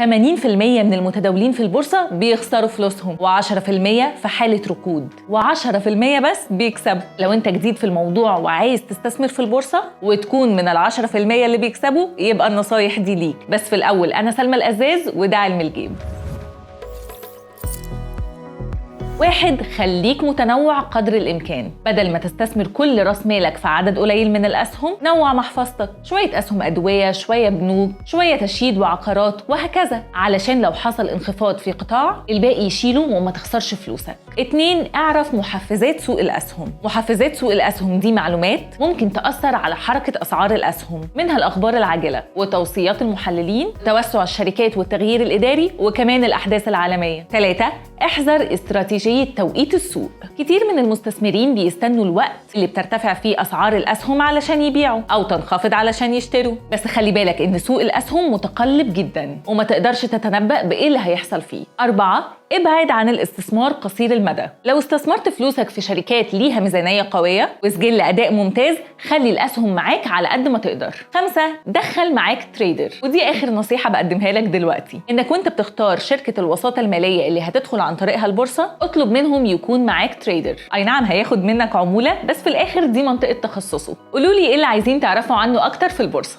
80% من المتداولين في البورصة بيخسروا فلوسهم، و10% في حالة ركود، و10% بس بيكسبوا. لو انت جديد في الموضوع وعايز تستثمر في البورصة وتكون من ال10% اللي بيكسبوا، يبقى النصايح دي ليك. بس في الأول أنا سلمى الأزاز وده علم الجيب. 1. خليك متنوع قدر الإمكان. بدل ما تستثمر كل راس مالك في عدد قليل من الأسهم، نوع محفظتك، شوية أسهم أدوية، شوية بنوك، شوية تشييد وعقارات، وهكذا، علشان لو حصل انخفاض في قطاع الباقي يشيله وما تخسرش فلوسك. 2. اعرف محفزات سوق الأسهم. محفزات سوق الأسهم دي معلومات ممكن تأثر على حركة أسعار الأسهم، منها الأخبار العاجلة وتوصيات المحللين، توسع الشركات والتغيير الإداري، وكمان الأحداث العالمية. 3. احذر استراتيجية توقيت السوق. كتير من المستثمرين بيستنوا الوقت اللي بترتفع فيه أسعار الأسهم علشان يبيعوا أو تنخفض علشان يشتروا، بس خلي بالك إن سوق الأسهم متقلب جداً وما تقدرش تتنبأ بإيه اللي هيحصل فيه. 4. ابعد عن الاستثمار قصير المدى. لو استثمرت فلوسك في شركات ليها ميزانية قوية وسجل أداء ممتاز، خلي الأسهم معاك على قد ما تقدر. 5. دخل معاك تريدر، ودي آخر نصيحة بقدمها لك دلوقتي، إنك وانت بتختار شركة الوساطة المالية اللي هتدخل عن طريقها البورصة، اطلب منهم يكون معاك تريدر. أي نعم هياخد منك عمولة، بس في الآخر دي منطقة تخصصه. قولولي إيه اللي عايزين تعرفوا عنه أكتر في البورصة.